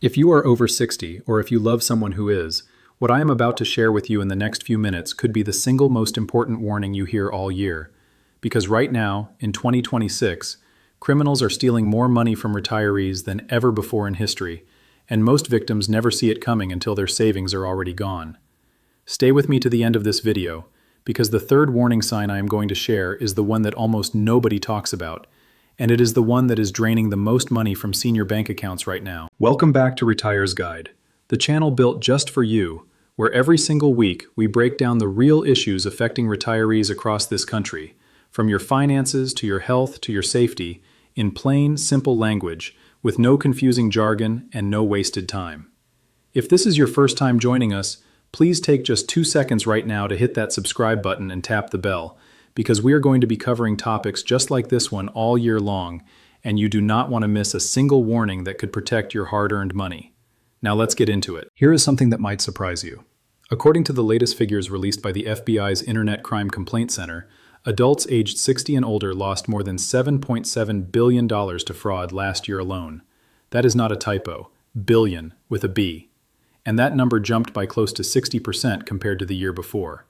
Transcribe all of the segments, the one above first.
If you are over 60, or if you love someone who is, what I am about to share with you in the next few minutes could be the single most important warning you hear all year. Because right now, in 2026, criminals are stealing more money from retirees than ever before in history, and most victims never see it coming until their savings are already gone. Stay with me to the end of this video, because the third warning sign I am going to share is the one that almost nobody talks about, and it is the one that is draining the most money from senior bank accounts right now. Welcome back to Retire's Guide, the channel built just for you, where every single week we break down the real issues affecting retirees across this country, from your finances to your health to your safety, in plain, simple language, with no confusing jargon and no wasted time. If this is your first time joining us, please take just 2 seconds right now to hit that subscribe button and tap the bell, because we are going to be covering topics just like this one all year long, and you do not want to miss a single warning that could protect your hard-earned money. Now let's get into it. Here is something that might surprise you. According to the latest figures released by the FBI's Internet Crime Complaint Center, adults aged 60 and older lost more than $7.7 billion to fraud last year alone. That is not a typo. Billion, with a B. And that number jumped by close to 60% compared to the year before.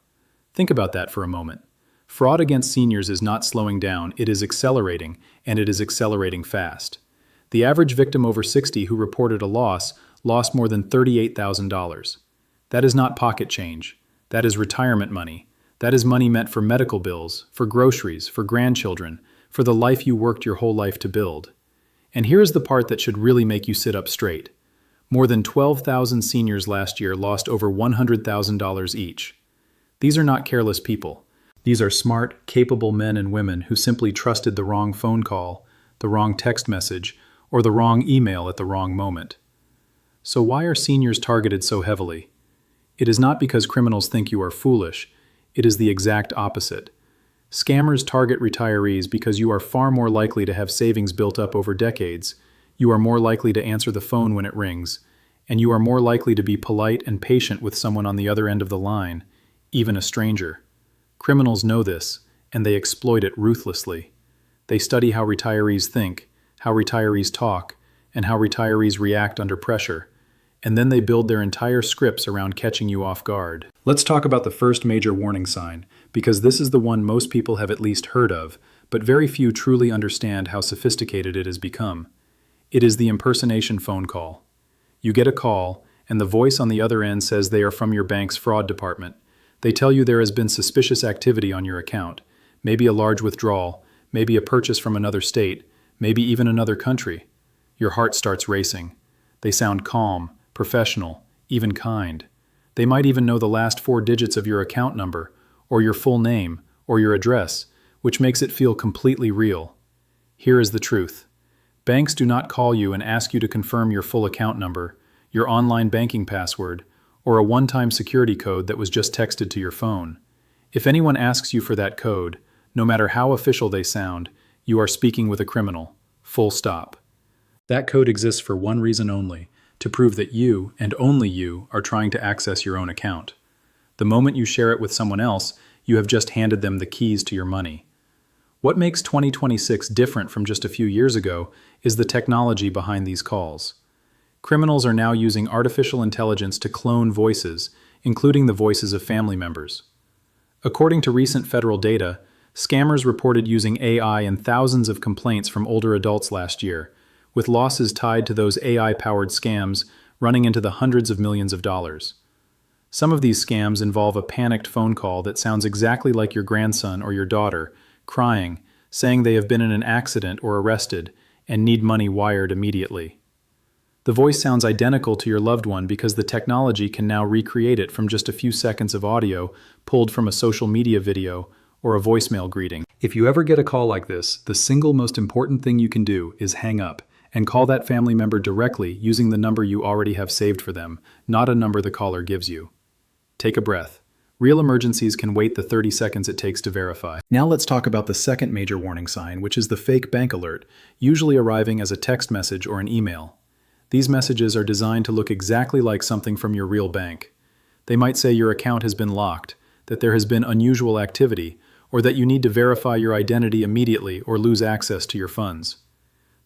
Think about that for a moment. Fraud against seniors is not slowing down, it is accelerating, and it is accelerating fast. The average victim over 60 who reported a loss lost more than $38,000. That is not pocket change. That is retirement money. That is money meant for medical bills, for groceries, for grandchildren, for the life you worked your whole life to build. And here is the part that should really make you sit up straight. More than 12,000 seniors last year lost over $100,000 each. These are not careless people. These are smart, capable men and women who simply trusted the wrong phone call, the wrong text message, or the wrong email at the wrong moment. So why are seniors targeted so heavily? It is not because criminals think you are foolish. It is the exact opposite. Scammers target retirees because you are far more likely to have savings built up over decades, you are more likely to answer the phone when it rings, and you are more likely to be polite and patient with someone on the other end of the line, even a stranger. Criminals know this, and they exploit it ruthlessly. They study how retirees think, how retirees talk, and how retirees react under pressure, and then they build their entire scripts around catching you off guard. Let's talk about the first major warning sign, because this is the one most people have at least heard of, but very few truly understand how sophisticated it has become. It is the impersonation phone call. You get a call, and the voice on the other end says they are from your bank's fraud department. They tell you there has been suspicious activity on your account, maybe a large withdrawal, maybe a purchase from another state, maybe even another country. Your heart starts racing. They sound calm, professional, even kind. They might even know the last 4 digits of your account number, or your full name, or your address, which makes it feel completely real. Here is the truth. Banks do not call you and ask you to confirm your full account number, your online banking password, or a one-time security code that was just texted to your phone. If anyone asks you for that code, no matter how official they sound, you are speaking with a criminal. Full stop. That code exists for one reason only, to prove that you, and only you, are trying to access your own account. The moment you share it with someone else, you have just handed them the keys to your money. What makes 2026 different from just a few years ago is the technology behind these calls. Criminals are now using artificial intelligence to clone voices, including the voices of family members. According to recent federal data, scammers reported using AI in thousands of complaints from older adults last year, with losses tied to those AI-powered scams running into the hundreds of millions of dollars. Some of these scams involve a panicked phone call that sounds exactly like your grandson or your daughter, crying, saying they have been in an accident or arrested, and need money wired immediately. The voice sounds identical to your loved one because the technology can now recreate it from just a few seconds of audio pulled from a social media video or a voicemail greeting. If you ever get a call like this, the single most important thing you can do is hang up and call that family member directly using the number you already have saved for them, not a number the caller gives you. Take a breath. Real emergencies can wait the 30 seconds it takes to verify. Now let's talk about the second major warning sign, which is the fake bank alert, usually arriving as a text message or an email. These messages are designed to look exactly like something from your real bank. They might say your account has been locked, that there has been unusual activity, or that you need to verify your identity immediately or lose access to your funds.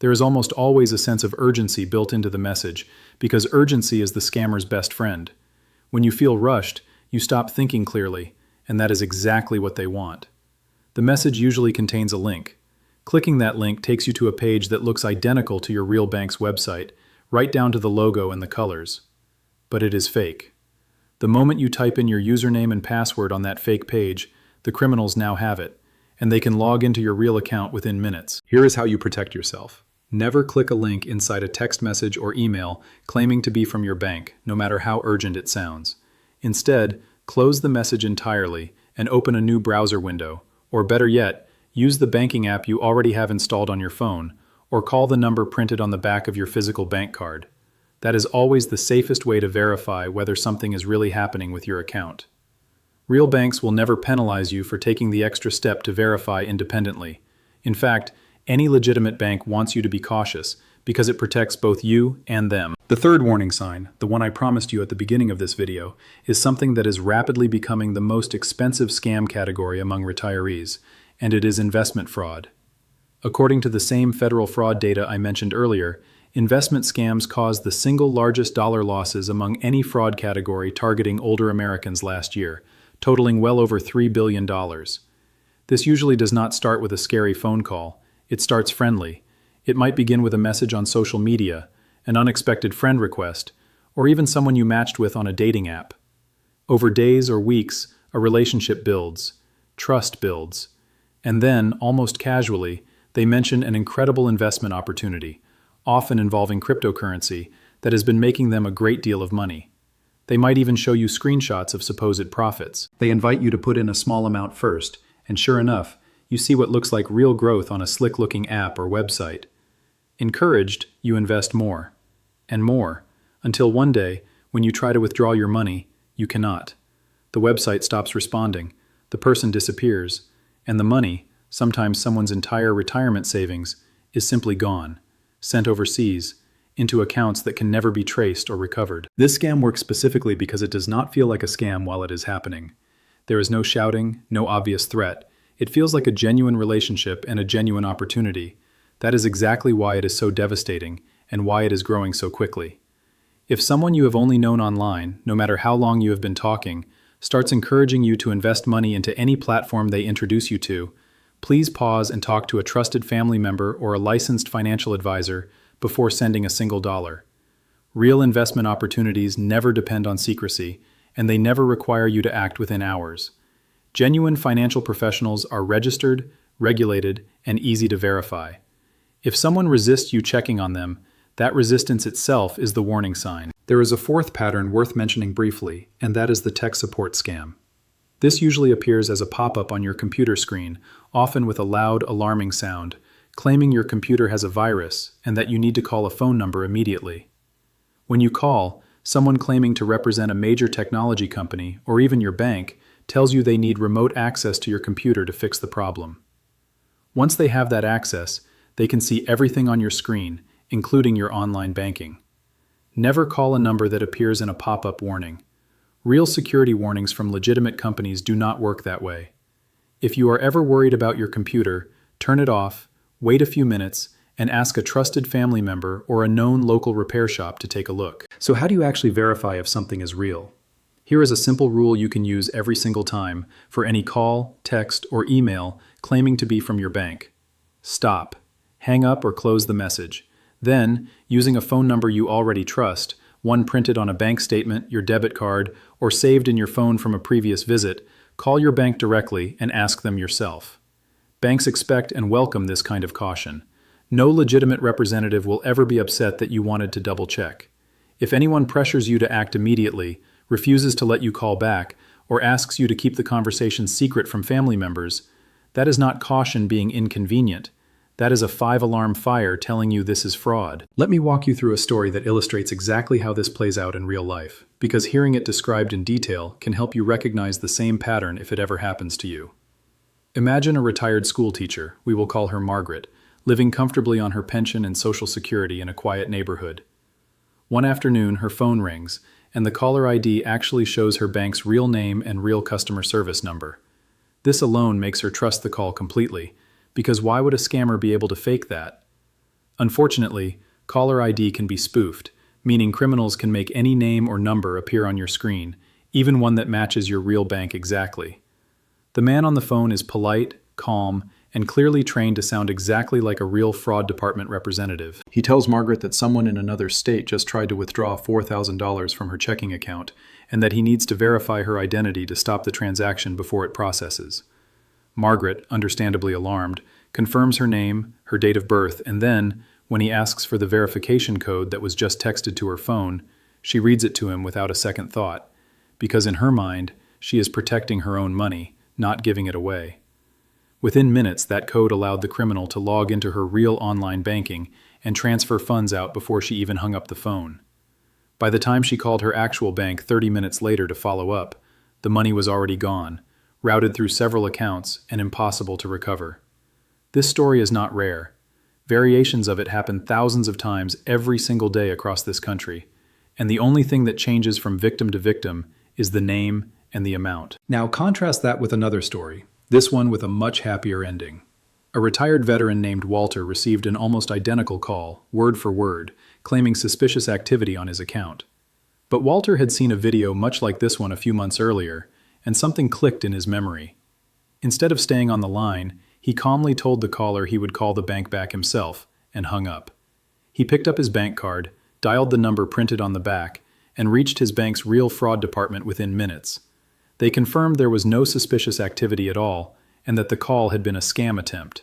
There is almost always a sense of urgency built into the message, because urgency is the scammer's best friend. When you feel rushed, you stop thinking clearly, and that is exactly what they want. The message usually contains a link. Clicking that link takes you to a page that looks identical to your real bank's website, right down to the logo and the colors. But it is fake. The moment you type in your username and password on that fake page, the criminals now have it, and they can log into your real account within minutes. Here is how you protect yourself. Never click a link inside a text message or email claiming to be from your bank, no matter how urgent it sounds. Instead, close the message entirely and open a new browser window, or better yet, use the banking app you already have installed on your phone, or call the number printed on the back of your physical bank card. That is always the safest way to verify whether something is really happening with your account. Real banks will never penalize you for taking the extra step to verify independently. In fact, any legitimate bank wants you to be cautious because it protects both you and them. The third warning sign, the one I promised you at the beginning of this video, is something that is rapidly becoming the most expensive scam category among retirees, and it is investment fraud. According to the same federal fraud data I mentioned earlier, investment scams caused the single largest dollar losses among any fraud category targeting older Americans last year, totaling well over $3 billion. This usually does not start with a scary phone call. It starts friendly. It might begin with a message on social media, an unexpected friend request, or even someone you matched with on a dating app. Over days or weeks, a relationship builds, trust builds, and then, almost casually, they mention an incredible investment opportunity, often involving cryptocurrency, that has been making them a great deal of money. They might even show you screenshots of supposed profits. They invite you to put in a small amount first, and sure enough, you see what looks like real growth on a slick-looking app or website. Encouraged, you invest more, and more, until one day, when you try to withdraw your money, you cannot. The website stops responding, the person disappears, and the money, sometimes someone's entire retirement savings, is simply gone, sent overseas, into accounts that can never be traced or recovered. This scam works specifically because it does not feel like a scam while it is happening. There is no shouting, no obvious threat. It feels like a genuine relationship and a genuine opportunity. That is exactly why it is so devastating and why it is growing so quickly. If someone you have only known online, no matter how long you have been talking, starts encouraging you to invest money into any platform they introduce you to, please pause and talk to a trusted family member or a licensed financial advisor before sending a single dollar. Real investment opportunities never depend on secrecy, and they never require you to act within hours. Genuine financial professionals are registered, regulated, and easy to verify. If someone resists you checking on them, that resistance itself is the warning sign. There is a fourth pattern worth mentioning briefly, and that is the tech support scam. This usually appears as a pop-up on your computer screen, often with a loud, alarming sound, claiming your computer has a virus and that you need to call a phone number immediately. When you call, someone claiming to represent a major technology company or even your bank tells you they need remote access to your computer to fix the problem. Once they have that access, they can see everything on your screen, including your online banking. Never call a number that appears in a pop-up warning. Real security warnings from legitimate companies do not work that way. If you are ever worried about your computer, turn it off, wait a few minutes, and ask a trusted family member or a known local repair shop to take a look. So how do you actually verify if something is real? Here is a simple rule you can use every single time for any call, text, or email claiming to be from your bank. Stop. Hang up or close the message. Then, using a phone number you already trust, one printed on a bank statement, your debit card, or saved in your phone from a previous visit, call your bank directly and ask them yourself. Banks expect and welcome this kind of caution. No legitimate representative will ever be upset that you wanted to double-check. If anyone pressures you to act immediately, refuses to let you call back, or asks you to keep the conversation secret from family members, that is not caution being inconvenient. That is a 5-alarm fire telling you this is fraud. Let me walk you through a story that illustrates exactly how this plays out in real life, because hearing it described in detail can help you recognize the same pattern if it ever happens to you. Imagine a retired school teacher, we will call her Margaret, living comfortably on her pension and Social Security in a quiet neighborhood. One afternoon, her phone rings, and the caller ID actually shows her bank's real name and real customer service number. This alone makes her trust the call completely, because why would a scammer be able to fake that? Unfortunately, caller ID can be spoofed, meaning criminals can make any name or number appear on your screen, even one that matches your real bank exactly. The man on the phone is polite, calm, and clearly trained to sound exactly like a real fraud department representative. He tells Margaret that someone in another state just tried to withdraw $4,000 from her checking account, and that he needs to verify her identity to stop the transaction before it processes. Margaret, understandably alarmed, confirms her name, her date of birth, and then, when he asks for the verification code that was just texted to her phone, she reads it to him without a second thought, because in her mind, she is protecting her own money, not giving it away. Within minutes, that code allowed the criminal to log into her real online banking and transfer funds out before she even hung up the phone. By the time she called her actual bank 30 minutes later to follow up, the money was already gone, routed through several accounts, and impossible to recover. This story is not rare. Variations of it happen thousands of times every single day across this country, and the only thing that changes from victim to victim is the name and the amount. Now contrast that with another story, this one with a much happier ending. A retired veteran named Walter received an almost identical call, word for word, claiming suspicious activity on his account. But Walter had seen a video much like this one a few months earlier, and something clicked in his memory. Instead of staying on the line, he calmly told the caller he would call the bank back himself, and hung up. He picked up his bank card, dialed the number printed on the back, and reached his bank's real fraud department within minutes. They confirmed there was no suspicious activity at all, and that the call had been a scam attempt.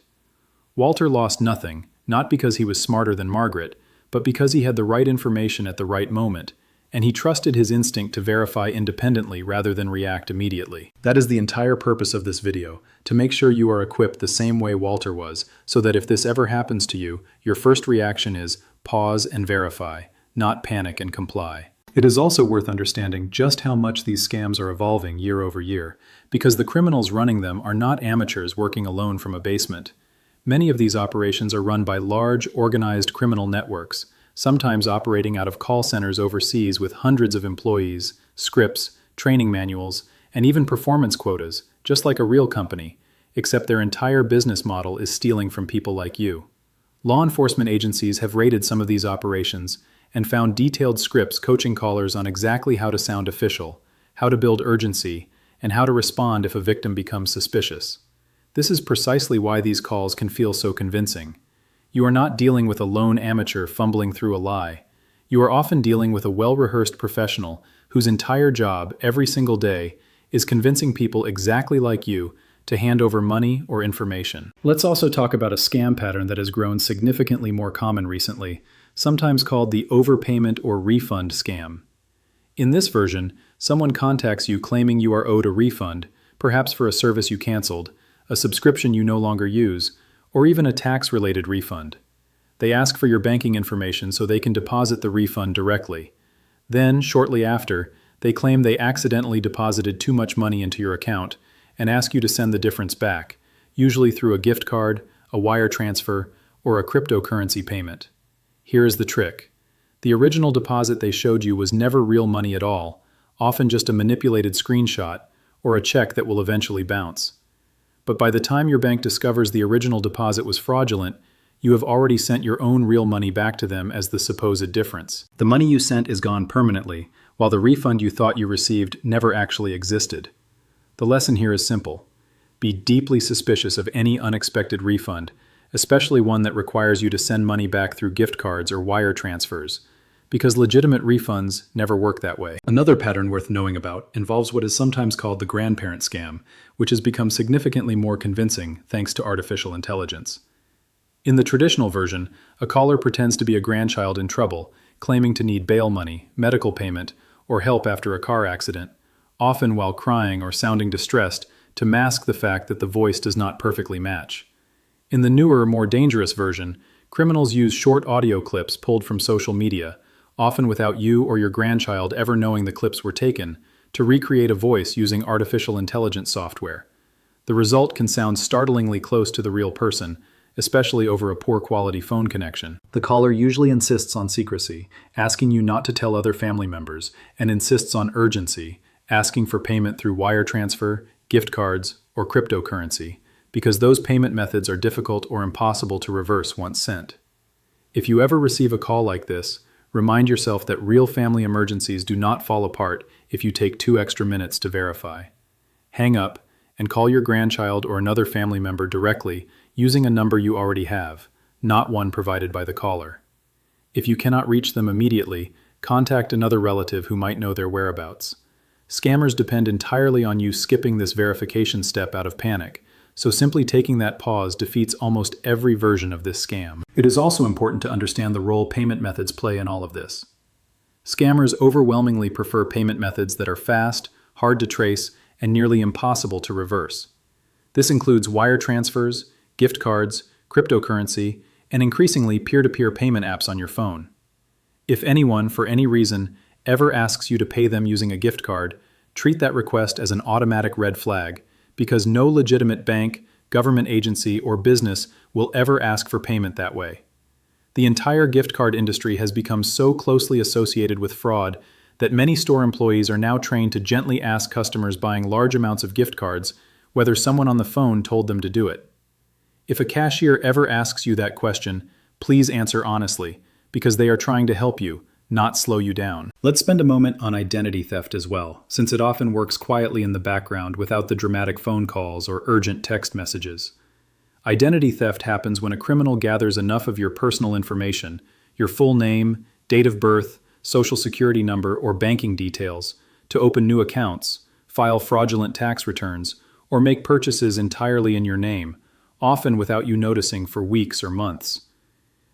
Walter lost nothing, not because he was smarter than Margaret, but because he had the right information at the right moment, and he trusted his instinct to verify independently rather than react immediately. That is the entire purpose of this video, to make sure you are equipped the same way Walter was, so that if this ever happens to you, your first reaction is pause and verify, not panic and comply. It is also worth understanding just how much these scams are evolving year over year, because the criminals running them are not amateurs working alone from a basement. Many of these operations are run by large, organized criminal networks, sometimes operating out of call centers overseas with hundreds of employees, scripts, training manuals, and even performance quotas, just like a real company, except their entire business model is stealing from people like you. Law enforcement agencies have raided some of these operations and found detailed scripts coaching callers on exactly how to sound official, how to build urgency, and how to respond if a victim becomes suspicious. This is precisely why these calls can feel so convincing. You are not dealing with a lone amateur fumbling through a lie. You are often dealing with a well-rehearsed professional whose entire job, every single day, is convincing people exactly like you to hand over money or information. Let's also talk about a scam pattern that has grown significantly more common recently, sometimes called the overpayment or refund scam. In this version, someone contacts you claiming you are owed a refund, perhaps for a service you canceled, a subscription you no longer use, or even a tax-related refund. They ask for your banking information so they can deposit the refund directly. Then, shortly after, they claim they accidentally deposited too much money into your account and ask you to send the difference back, usually through a gift card, a wire transfer, or a cryptocurrency payment. Here is the trick. The original deposit they showed you was never real money at all, often just a manipulated screenshot or a check that will eventually bounce. But by the time your bank discovers the original deposit was fraudulent, you have already sent your own real money back to them as the supposed difference. The money you sent is gone permanently, while the refund you thought you received never actually existed. The lesson here is simple. Be deeply suspicious of any unexpected refund, especially one that requires you to send money back through gift cards or wire transfers, because legitimate refunds never work that way. Another pattern worth knowing about involves what is sometimes called the grandparent scam, which has become significantly more convincing thanks to artificial intelligence. In the traditional version, a caller pretends to be a grandchild in trouble, claiming to need bail money, medical payment, or help after a car accident, often while crying or sounding distressed to mask the fact that the voice does not perfectly match. In the newer, more dangerous version, criminals use short audio clips pulled from social media, often without you or your grandchild ever knowing the clips were taken, to recreate a voice using artificial intelligence software. The result can sound startlingly close to the real person, especially over a poor quality phone connection. The caller usually insists on secrecy, asking you not to tell other family members, and insists on urgency, asking for payment through wire transfer, gift cards, or cryptocurrency, because those payment methods are difficult or impossible to reverse once sent. If you ever receive a call like this, remind yourself that real family emergencies do not fall apart if you take 2 extra minutes to verify. Hang up and call your grandchild or another family member directly using a number you already have, not one provided by the caller. If you cannot reach them immediately, contact another relative who might know their whereabouts. Scammers depend entirely on you skipping this verification step out of panic, so simply taking that pause defeats almost every version of this scam. It is also important to understand the role payment methods play in all of this. Scammers overwhelmingly prefer payment methods that are fast, hard to trace, and nearly impossible to reverse. This includes wire transfers, gift cards, cryptocurrency, and increasingly peer-to-peer payment apps on your phone. If anyone, for any reason, ever asks you to pay them using a gift card, treat that request as an automatic red flag, because no legitimate bank, government agency, or business will ever ask for payment that way. The entire gift card industry has become so closely associated with fraud that many store employees are now trained to gently ask customers buying large amounts of gift cards whether someone on the phone told them to do it. If a cashier ever asks you that question, please answer honestly, because they are trying to help you, not slow you down. Let's spend a moment on identity theft as well, since it often works quietly in the background without the dramatic phone calls or urgent text messages. Identity theft happens when a criminal gathers enough of your personal information, your full name, date of birth, social security number, or banking details, to open new accounts, file fraudulent tax returns, or make purchases entirely in your name, often without you noticing for weeks or months.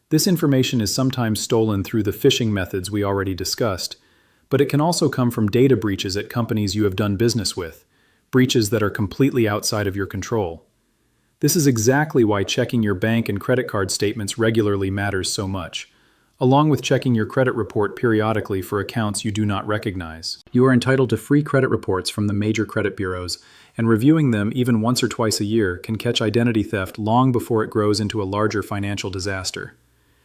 This information is sometimes stolen through the phishing methods we already discussed, but it can also come from data breaches at companies you have done business with, breaches that are completely outside of your control. This is exactly why checking your bank and credit card statements regularly matters so much, along with checking your credit report periodically for accounts you do not recognize. You are entitled to free credit reports from the major credit bureaus, and reviewing them even once or twice a year can catch identity theft long before it grows into a larger financial disaster.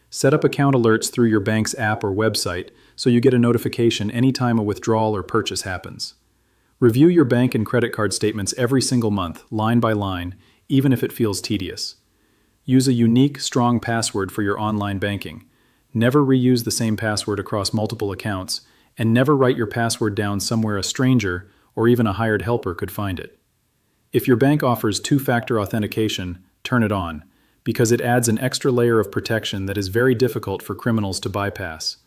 Set up account alerts through your bank's app or website so you get a notification anytime a withdrawal or purchase happens. Review your bank and credit card statements every single month, line by line, even if it feels tedious. Use a unique, strong password for your online banking. Never reuse the same password across multiple accounts, and never write your password down somewhere a stranger or even a hired helper could find it. If your bank offers two-factor authentication, turn it on, because it adds an extra layer of protection that is very difficult for criminals to bypass.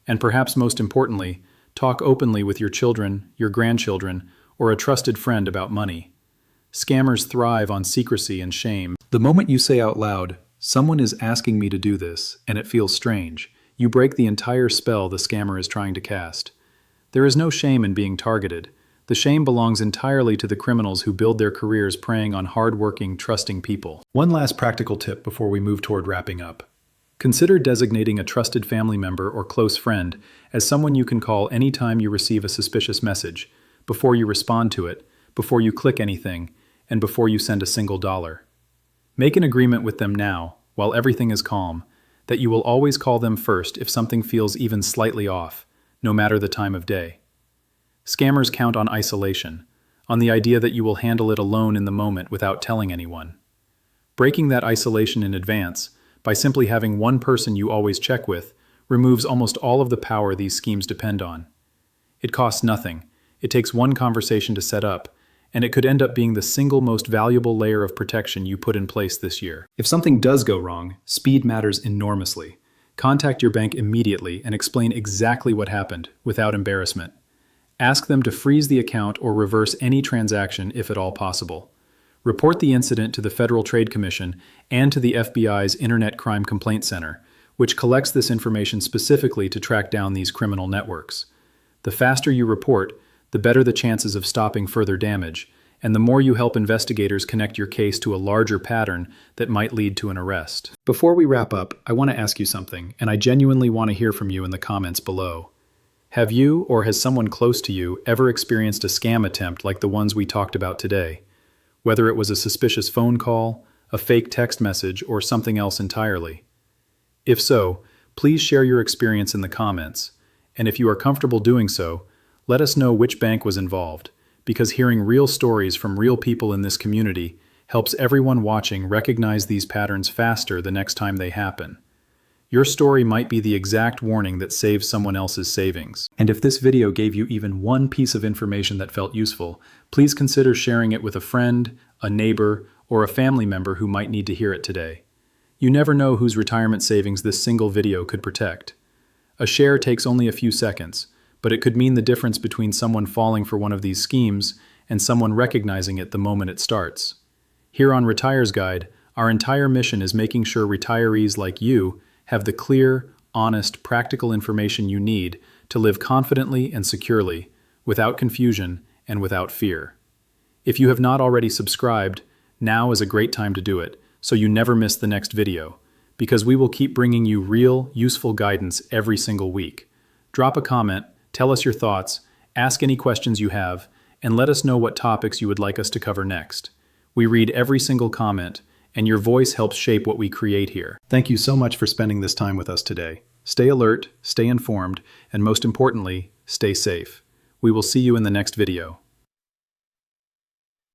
And perhaps most importantly, talk openly with your children, your grandchildren, or a trusted friend about money. Scammers thrive on secrecy and shame. The moment you say out loud, "Someone is asking me to do this, and it feels strange," you break the entire spell the scammer is trying to cast. There is no shame in being targeted. The shame belongs entirely to the criminals who build their careers preying on hard-working, trusting people. One last practical tip before we move toward wrapping up. Consider designating a trusted family member or close friend as someone you can call anytime you receive a suspicious message, before you respond to it, before you click anything, and before you send a single dollar. Make an agreement with them now, while everything is calm, that you will always call them first if something feels even slightly off, no matter the time of day. Scammers count on isolation, on the idea that you will handle it alone in the moment without telling anyone. Breaking that isolation in advance, by simply having one person you always check with, removes almost all of the power these schemes depend on. It costs nothing, it takes one conversation to set up, and it could end up being the single most valuable layer of protection you put in place this year. If something does go wrong, speed matters enormously. Contact your bank immediately and explain exactly what happened, without embarrassment. Ask them to freeze the account or reverse any transaction if at all possible. Report the incident to the Federal Trade Commission and to the FBI's Internet Crime Complaint Center, which collects this information specifically to track down these criminal networks. The faster you report, the better the chances of stopping further damage, and the more you help investigators connect your case to a larger pattern that might lead to an arrest. Before we wrap up, I want to ask you something, and I genuinely want to hear from you in the comments below. Have you, or has someone close to you, ever experienced a scam attempt like the ones we talked about today? Whether it was a suspicious phone call, a fake text message, or something else entirely. If so, please share your experience in the comments, and if you are comfortable doing so, let us know which bank was involved, because hearing real stories from real people in this community helps everyone watching recognize these patterns faster the next time they happen. Your story might be the exact warning that saves someone else's savings. And if this video gave you even one piece of information that felt useful, please consider sharing it with a friend, a neighbor, or a family member who might need to hear it today. You never know whose retirement savings this single video could protect. A share takes only a few seconds, but it could mean the difference between someone falling for one of these schemes and someone recognizing it the moment it starts. Here on Retire's Guide, our entire mission is making sure retirees like you have the clear, honest, practical information you need to live confidently and securely, without confusion and without fear. If you have not already subscribed, now is a great time to do it, so you never miss the next video, because we will keep bringing you real, useful guidance every single week. Drop a comment, tell us your thoughts, ask any questions you have, and let us know what topics you would like us to cover next. We read every single comment, and your voice helps shape what we create here. Thank you so much for spending this time with us today. Stay alert, stay informed, and most importantly, stay safe. We will see you in the next video.